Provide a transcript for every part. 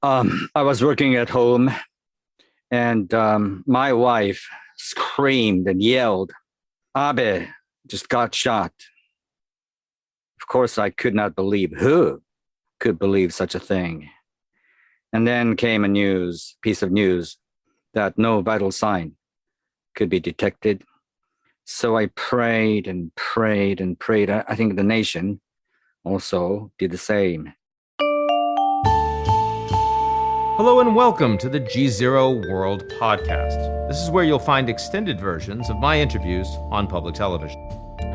I was working at home, and my wife screamed and yelled, "Abe just got shot." Of course, I could not believe. Who could believe such a thing? And then came a piece of news that no vital sign could be detected. So I prayed and prayed and prayed. I think the nation also did the same. Hello and welcome to the GZERO World podcast. This is where you'll find extended versions of my interviews on public television.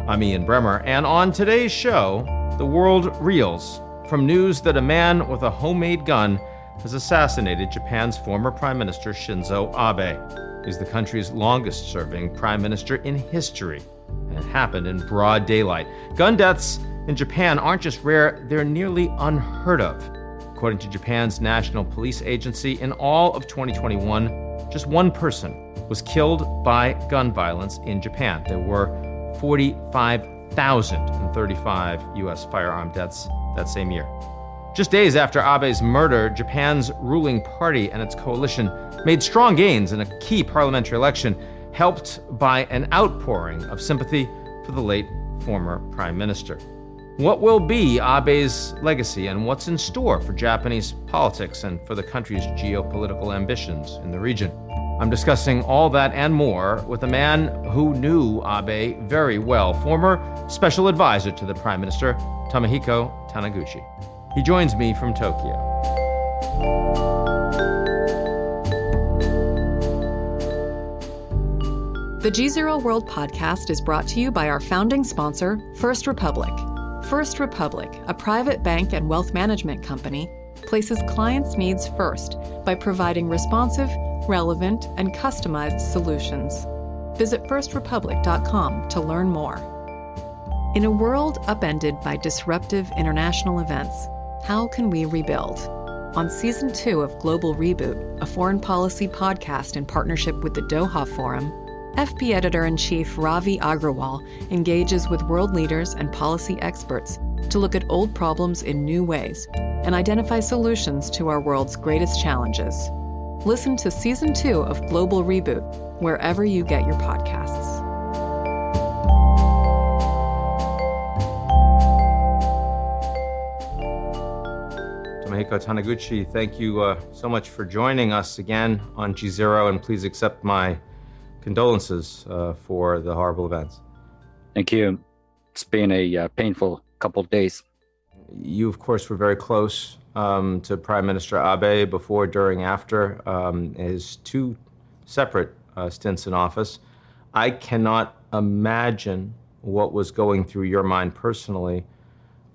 I'm Ian Bremmer, and on today's show, the world reels from news that a man with a homemade gun has assassinated Japan's former Prime Minister Shinzo Abe. He's the country's longest-serving prime minister in history, and it happened in broad daylight. Gun deaths in Japan aren't just rare, they're nearly unheard of. According to Japan's National Police Agency, in all of 2021, just one person was killed by gun violence in Japan. There were 45,035 U.S. firearm deaths that same year. Just days after Abe's murder, Japan's ruling party and its coalition made strong gains in a key parliamentary election, helped by an outpouring of sympathy for the late former prime minister. What will be Abe's legacy, and what's in store for Japanese politics and for the country's geopolitical ambitions in the region? I'm discussing all that and more with a man who knew Abe very well, former special advisor to the Prime Minister, Tomohiko Taniguchi. He joins me from Tokyo. The GZERO World podcast is brought to you by our founding sponsor, First Republic. First Republic, a private bank and wealth management company, places clients' needs first by providing responsive, relevant, and customized solutions. Visit firstrepublic.com to learn more. In a world upended by disruptive international events, how can we rebuild? On Season 2 of Global Reboot, a foreign policy podcast in partnership with the Doha Forum, FP Editor-in-Chief Ravi Agrawal engages with world leaders and policy experts to look at old problems in new ways and identify solutions to our world's greatest challenges. Listen to Season 2 of Global Reboot wherever you get your podcasts. Tomohiko Taniguchi, thank you so much for joining us again on GZERO, and please accept my condolences for the horrible events. Thank you. It's been a painful couple of days. You, of course, were very close to Prime Minister Abe before, during, after his two separate stints in office. I cannot imagine what was going through your mind personally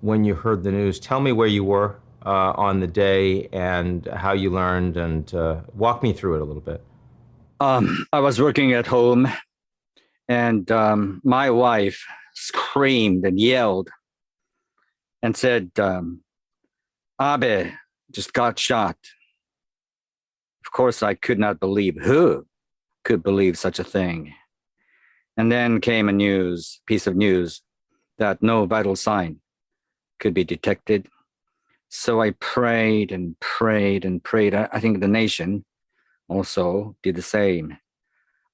when you heard the news. Tell me where you were on the day and how you learned, and walk me through it a little bit. I was working at home, and my wife screamed and yelled and said, "Abe just got shot." Of course, I could not believe. Who could believe such a thing? And then came a piece of news that no vital sign could be detected. So I prayed and prayed and prayed. I think the nation also did the same,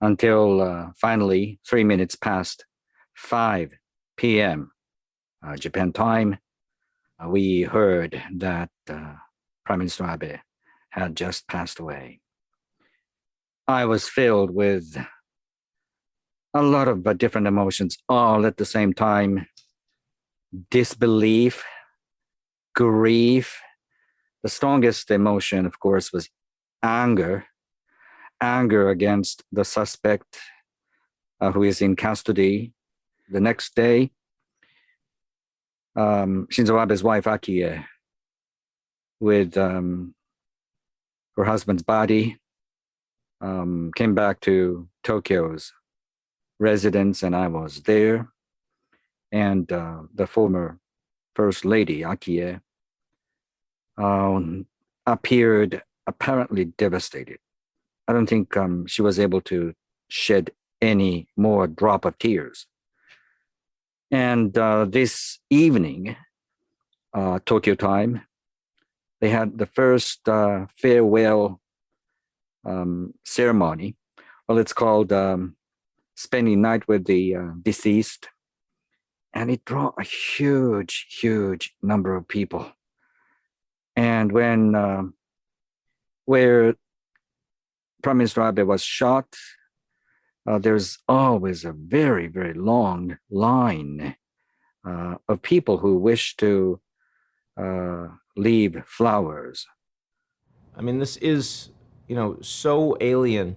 until finally 3 minutes past 5 p.m. Japan time, we heard that Prime Minister Abe had just passed away. I was filled with a lot of different emotions all at the same time. Disbelief, grief. The strongest emotion, of course, was anger against the suspect who is in custody. The next day, Shinzo Abe's wife, Akie, with her husband's body, came back to Tokyo's residence, and I was there. And the former First Lady, Akie, appeared apparently devastated. I don't think she was able to shed any more drop of tears. And this evening, Tokyo time, they had the first farewell ceremony. Well, it's called Spending Night with the Deceased. And it drew a huge, huge number of people. And when where Prime Minister Abe was shot, there's always a very, very long line of people who wish to leave flowers. I mean, this is, so alien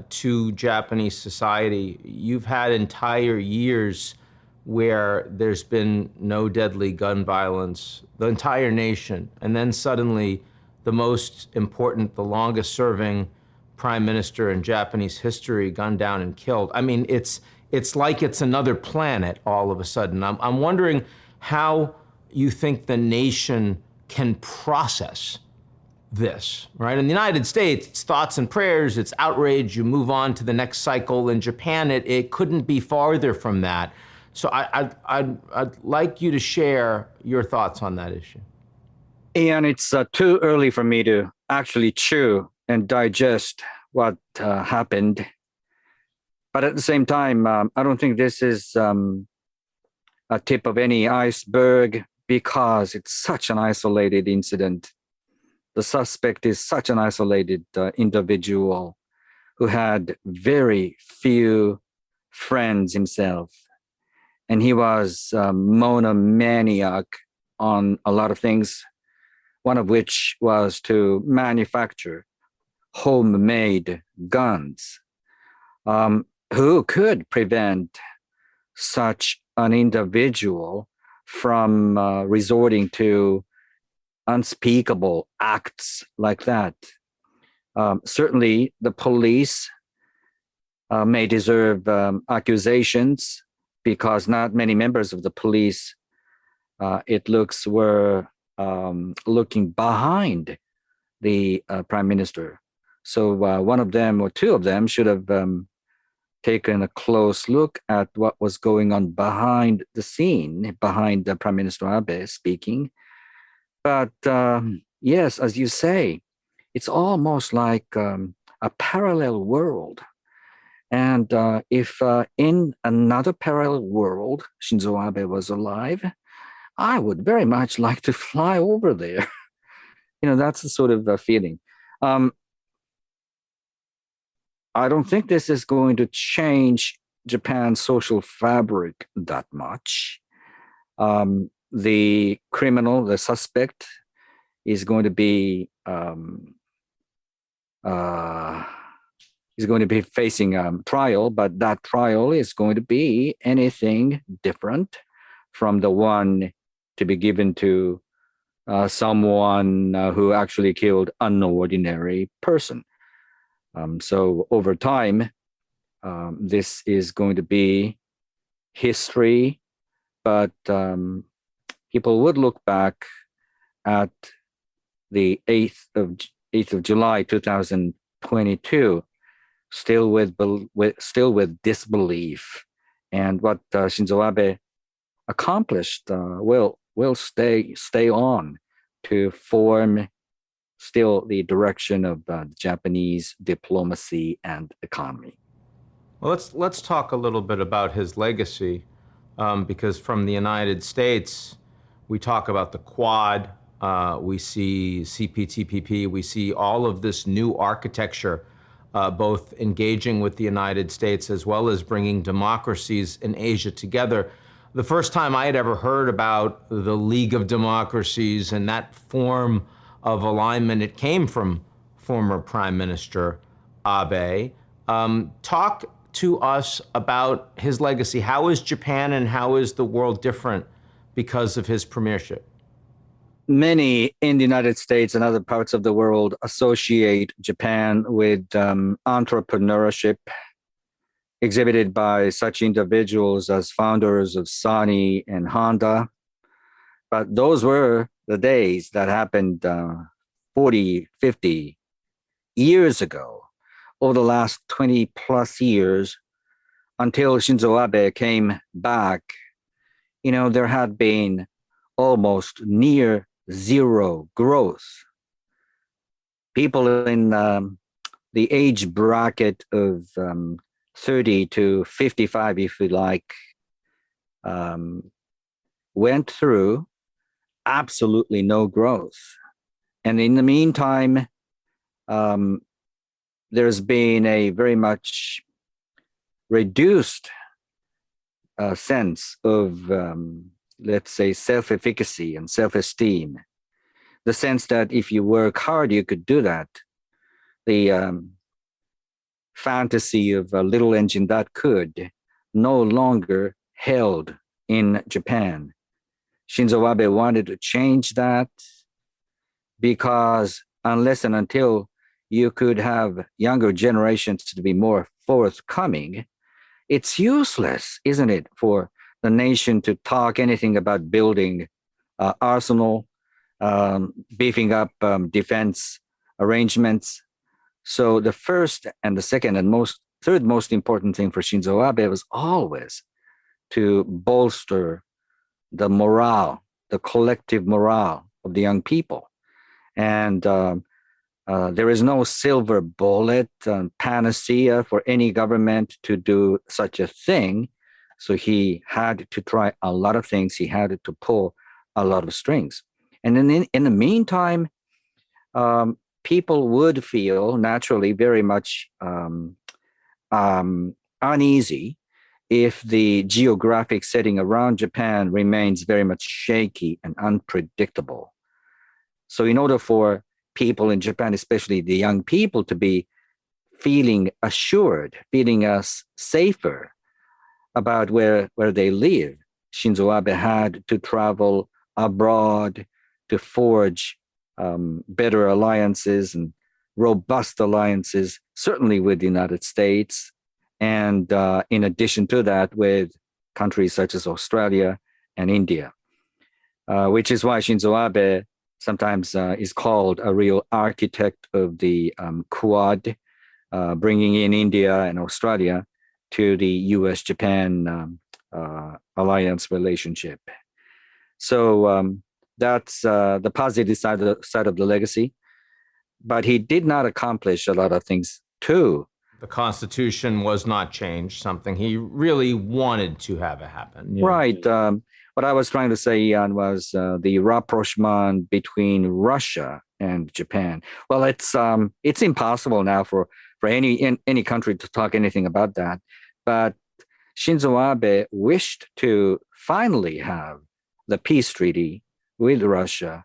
to Japanese society. You've had entire years where there's been no deadly gun violence, the entire nation, and then suddenly the most important, the longest serving prime minister in Japanese history gunned down and killed. I mean, it's like it's another planet all of a sudden. I'm wondering how you think the nation can process this, right? In the United States, it's thoughts and prayers, it's outrage, you move on to the next cycle. In Japan, it couldn't be farther from that. So I'd like you to share your thoughts on that issue. And it's too early for me to actually chew and digest what happened. But at the same time, I don't think this is a tip of any iceberg because it's such an isolated incident. The suspect is such an isolated individual who had very few friends himself. And he was monomaniac on a lot of things, one of which was to manufacture homemade guns. Who could prevent such an individual from resorting to unspeakable acts like that? Certainly, the police may deserve accusations because not many members of the police, it looks, were looking behind the prime minister. So one of them or two of them should have taken a close look at what was going on behind the scene, behind the Prime Minister Abe speaking. But yes, as you say, it's almost like a parallel world. And if in another parallel world, Shinzo Abe was alive, I would very much like to fly over there. That's the sort of feeling. I don't think this is going to change Japan's social fabric that much. The criminal, the suspect, is going to be facing trial, but that trial is going to be anything different from the one to be given to someone who actually killed an ordinary person. So over time, this is going to be history, but people would look back at the 8th of July 2022 still with disbelief, and what Shinzo Abe accomplished will stay on to form still the direction of Japanese diplomacy and economy. Well, let's talk a little bit about his legacy, because from the United States, we talk about the Quad, we see CPTPP, we see all of this new architecture, both engaging with the United States as well as bringing democracies in Asia together. The first time I had ever heard about the League of Democracies and that form of alignment, it came from former Prime Minister Abe. Talk to us about his legacy. How is Japan and how is the world different because of his premiership? Many in the United States and other parts of the world associate Japan with entrepreneurship exhibited by such individuals as founders of Sony and Honda. But those were the days that happened 40, 50 years ago. Over the last 20 plus years, until Shinzo Abe came back, there had been almost near zero growth. People in the age bracket of 30 to 55, if you like, went through absolutely no growth. And in the meantime, there's been a very much reduced sense of, let's say, self-efficacy and self-esteem. The sense that if you work hard, you could do that. The fantasy of a little engine that could no longer held in Japan. Shinzo Abe wanted to change that because unless and until you could have younger generations to be more forthcoming, it's useless, isn't it, for the nation to talk anything about building arsenal, beefing up defense arrangements. So the first and the second and third most important thing for Shinzo Abe was always to bolster the morale, the collective morale of the young people. And there is no silver bullet panacea for any government to do such a thing. So he had to try a lot of things. He had to pull a lot of strings. And then in the meantime, people would feel naturally very much uneasy if the geographic setting around Japan remains very much shaky and unpredictable. So in order for people in Japan, especially the young people, to be feeling assured, feeling safer about where they live, Shinzo Abe had to travel abroad to forge better alliances and robust alliances, certainly with the United States. And in addition to that, with countries such as Australia and India, which is why Shinzo Abe sometimes is called a real architect of the Quad, bringing in India and Australia to the US-Japan alliance relationship. So that's the positive side of the legacy. But he did not accomplish a lot of things too. The Constitution was not changed, something he really wanted to have it happen. Right. What I was trying to say, Ian, was the rapprochement between Russia and Japan. Well, it's impossible now for any country to talk anything about that. But Shinzo Abe wished to finally have the peace treaty with Russia,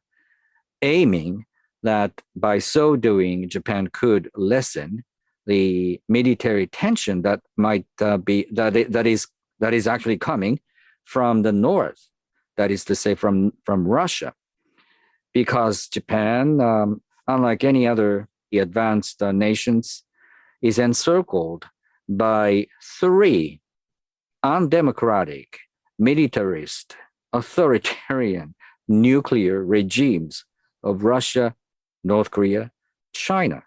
aiming that by so doing, Japan could lessen the military tension that might that is actually coming from the north, that is to say from Russia, because Japan, unlike any other advanced nations, is encircled by three undemocratic, militarist, authoritarian, nuclear regimes of Russia, North Korea, China.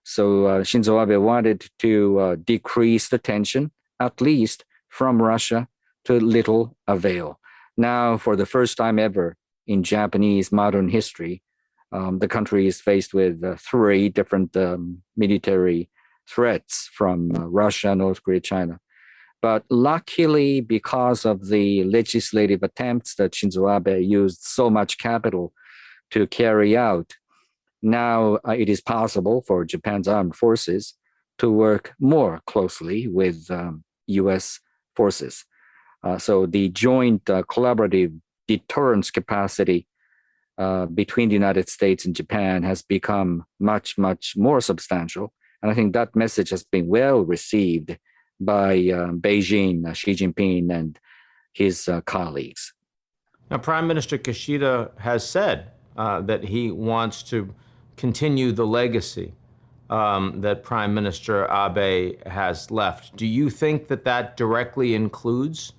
So Shinzo Abe wanted to decrease the tension, at least from Russia, to little avail. Now, for the first time ever in Japanese modern history, the country is faced with three different military threats from Russia, North Korea, China. But luckily, because of the legislative attempts that Shinzo Abe used so much capital to carry out, now it is possible for Japan's armed forces to work more closely with U.S. forces. So the joint collaborative deterrence capacity between the United States and Japan has become much, much more substantial. And I think that message has been well received by Beijing, Xi Jinping, and his colleagues. Now, Prime Minister Kishida has said that he wants to continue the legacy that Prime Minister Abe has left. Do you think that directly includes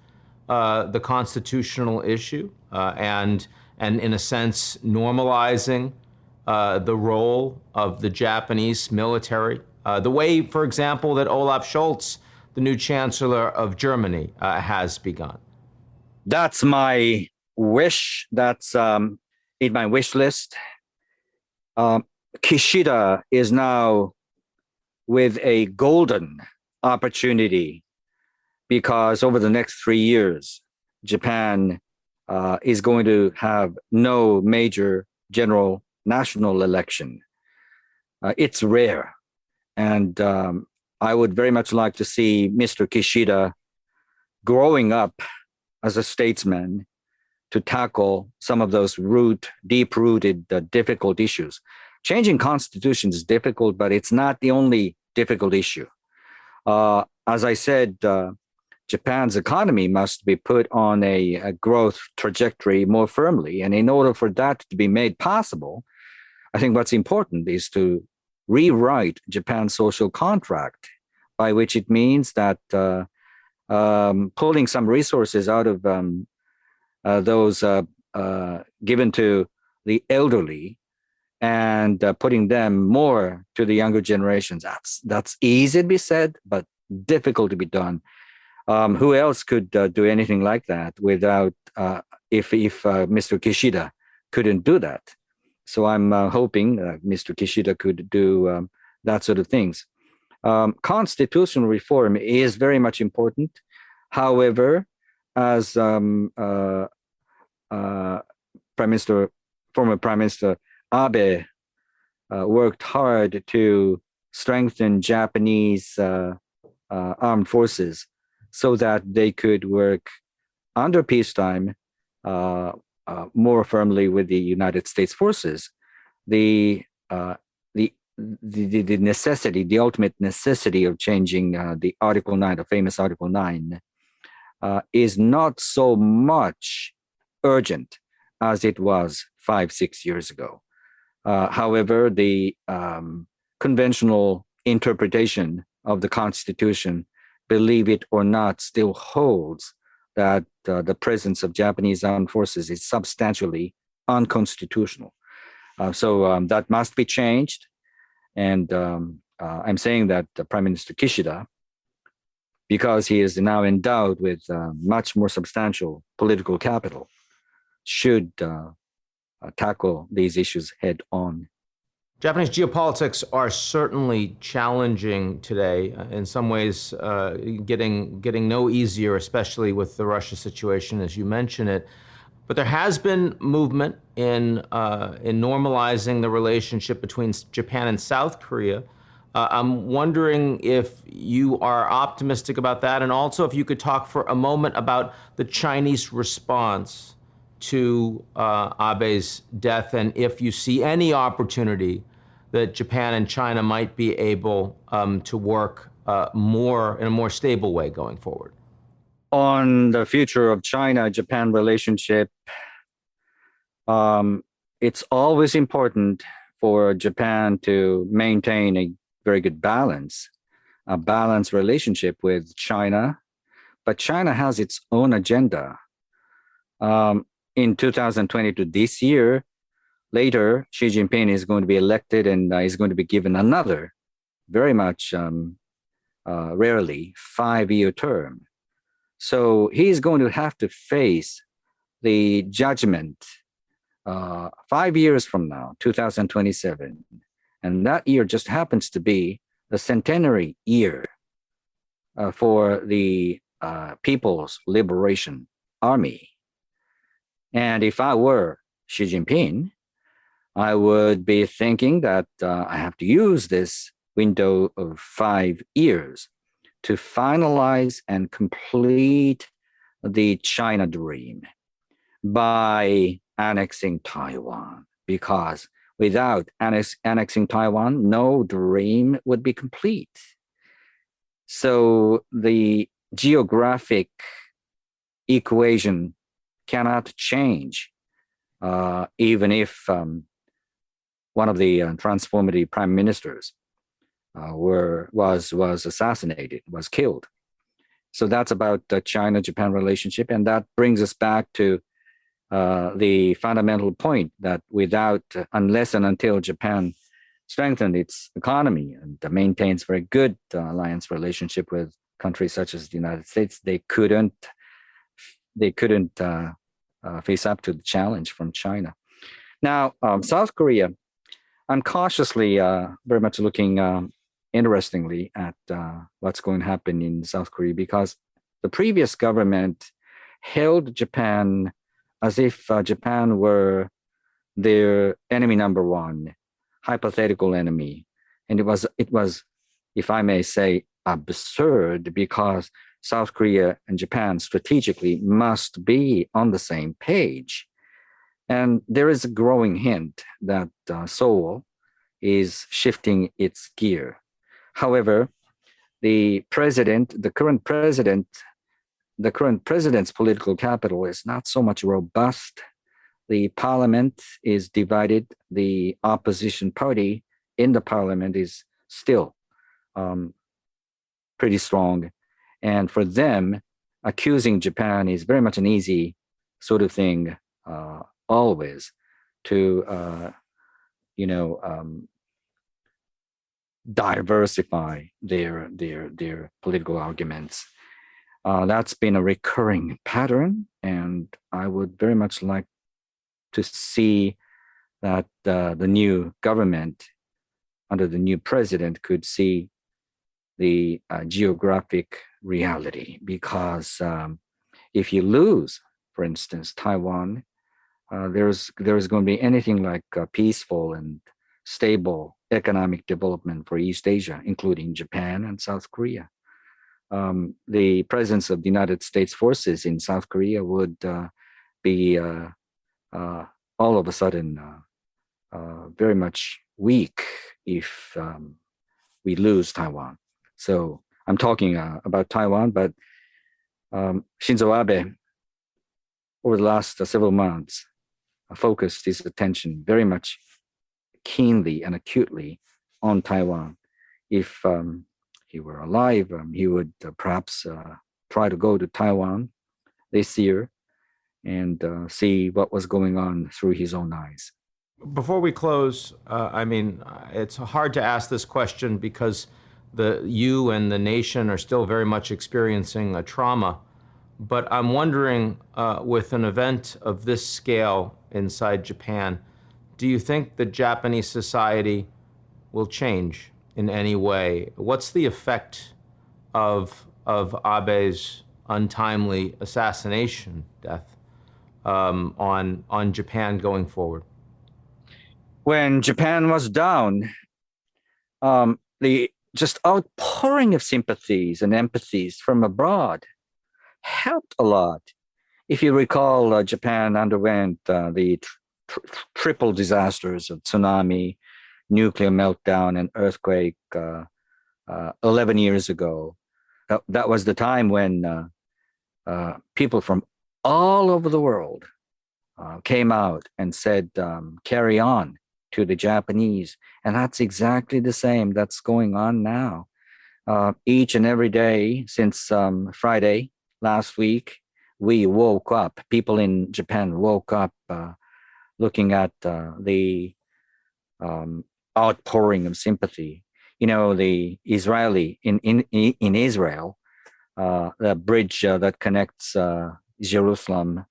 the constitutional issue and in a sense, normalizing the role of the Japanese military? The way, for example, that Olaf Scholz, the new Chancellor of Germany, has begun? That's my wish. That's in my wish list. Kishida is now with a golden opportunity because over the next 3 years, Japan is going to have no major general national election. It's rare. And I would very much like to see Mr. Kishida growing up as a statesman to tackle some of those deep-rooted, difficult issues. Changing constitution is difficult, but it's not the only difficult issue. As I said, Japan's economy must be put on a growth trajectory more firmly. And in order for that to be made possible, I think what's important is to rewrite Japan's social contract, by which it means that pulling some resources out of those given to the elderly and putting them more to the younger generations. That's easy to be said, but difficult to be done. Who else could do anything like that without if Mr. Kishida couldn't do that? So I'm hoping Mr. Kishida could do that sort of things. Constitutional reform is very much important. However, as former Prime Minister Abe worked hard to strengthen Japanese armed forces so that they could work under peacetime more firmly with the United States forces. The necessity, the ultimate necessity of changing the Article 9, the famous Article 9, is not so much urgent as it was 5-6 years ago. However, the conventional interpretation of the Constitution, believe it or not, still holds that the presence of Japanese armed forces is substantially unconstitutional. So that must be changed. And I'm saying that Prime Minister Kishida, because he is now endowed with much more substantial political capital, should tackle these issues head on. Japanese geopolitics are certainly challenging today. In some ways, getting no easier, especially with the Russia situation, as you mention it. But there has been movement in normalizing the relationship between Japan and South Korea. I'm wondering if you are optimistic about that, and also if you could talk for a moment about the Chinese response to Abe's death, and if you see any opportunity that Japan and China might be able to work more in a more stable way going forward. On the future of China-Japan relationship, it's always important for Japan to maintain a very good a balanced relationship with China. But China has its own agenda. In 2022, this year, later, Xi Jinping is going to be elected and is going to be given another, very much rarely, 5-year term. So he's going to have to face the judgment 5 years from now, 2027. And that year just happens to be the centenary year for the People's Liberation Army. And if I were Xi Jinping, I would be thinking that I have to use this window of 5 years to finalize and complete the China dream by annexing Taiwan, because without annexing Taiwan, no dream would be complete. So the geographic equation cannot change, even if one of the transformative prime ministers was assassinated, was killed. So that's about the China-Japan relationship, and that brings us back to the fundamental point that unless and until Japan strengthened its economy and maintains very good alliance relationship with countries such as the United States, they couldn't face up to the challenge from China. Now, South Korea, I'm cautiously very much looking interestingly at what's going to happen in South Korea, because the previous government held Japan as if Japan were their enemy number one, hypothetical enemy. And it was, if I may say, absurd, because South Korea and Japan strategically must be on the same page. And there is a growing hint that Seoul is shifting its gear. However, the current president's political capital is not so much robust. The parliament is divided. The opposition party in the parliament is still pretty strong. And for them, accusing Japan is very much an easy sort of thing, always, to, diversify their political arguments. That's been a recurring pattern, and I would very much like to see that the new government under the new president could see the geographic reality. Because if you lose, for instance, Taiwan, there's going to be anything like peaceful and stable economic development for East Asia, including Japan and South Korea. The presence of the United States forces in South Korea would be all of a sudden very much weak if we lose Taiwan. So I'm talking about Taiwan, but Shinzo Abe, over the last several months, focused his attention very much keenly and acutely on Taiwan. If he were alive, he would perhaps try to go to Taiwan this year and see what was going on through his own eyes. Before we close, it's hard to ask this question because you and the nation are still very much experiencing a trauma. But I'm wondering, with an event of this scale inside Japan, do you think that Japanese society will change in any way? What's the effect of Abe's untimely assassination death on Japan going forward? When Japan was down, the just outpouring of sympathies and empathies from abroad helped a lot. If you recall, Japan underwent the triple disasters of tsunami, nuclear meltdown, and earthquake 11 years ago. That was the time when people from all over the world came out and said, carry on to the Japanese. And that's exactly the same that's going on now. Each and every day since Friday last week, we woke up, people in Japan woke up looking at the outpouring of sympathy. The Israeli, in Israel, the bridge that connects Jerusalem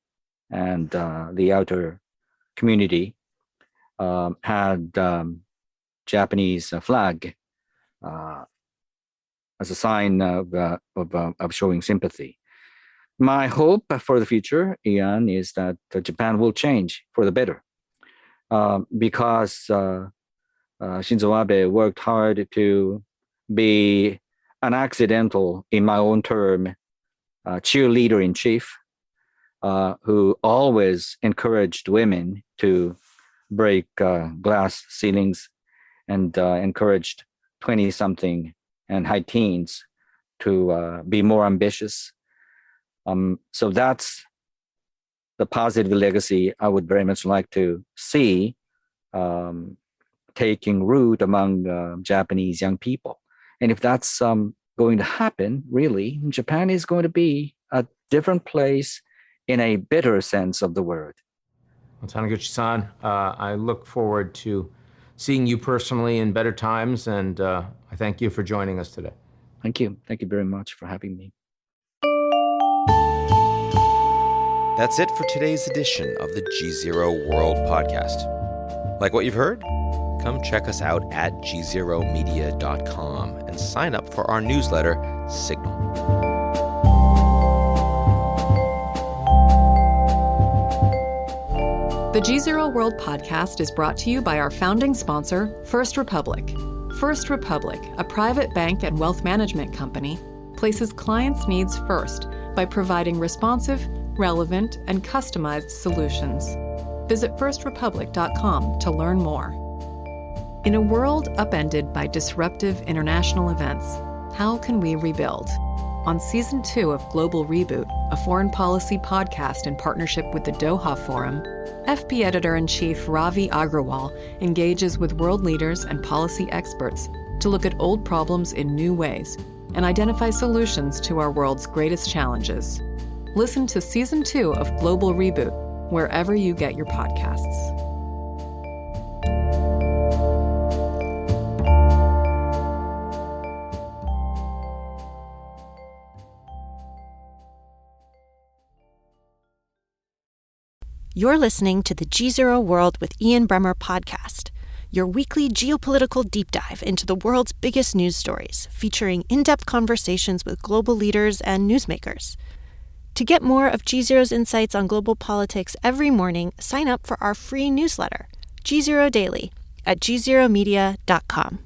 and the outer community had Japanese flag as a sign of showing sympathy. My hope for the future, Ian, is that Japan will change for the better, because Shinzo Abe worked hard to be an accidental, in my own term, cheerleader in chief, who always encouraged women to break glass ceilings and encouraged 20-something and high teens to be more ambitious. So that's the positive legacy I would very much like to see taking root among Japanese young people. And if that's going to happen, really, Japan is going to be a different place in a better sense of the word. Well, Taniguchi-san, I look forward to seeing you personally in better times, and I thank you for joining us today. Thank you. Thank you very much for having me. That's it for today's edition of the GZERO World podcast. Like what you've heard? Come check us out at gzeromedia.com and sign up for our newsletter, Signal. The GZERO World podcast is brought to you by our founding sponsor, First Republic. First Republic, a private bank and wealth management company, places clients' needs first by providing responsive, relevant, and customized solutions. Visit firstrepublic.com to learn more. In a world upended by disruptive international events, how can we rebuild? On Season 2 of Global Reboot, a foreign policy podcast in partnership with the Doha Forum, FP Editor-in-Chief Ravi Agrawal engages with world leaders and policy experts to look at old problems in new ways and identify solutions to our world's greatest challenges. Listen to Season 2 of Global Reboot wherever you get your podcasts. You're listening to the GZERO World with Ian Bremmer podcast, your weekly geopolitical deep dive into the world's biggest news stories, featuring in-depth conversations with global leaders and newsmakers. To get more of GZERO's insights on global politics every morning, sign up for our free newsletter, GZERO Daily, at gzeromedia.com.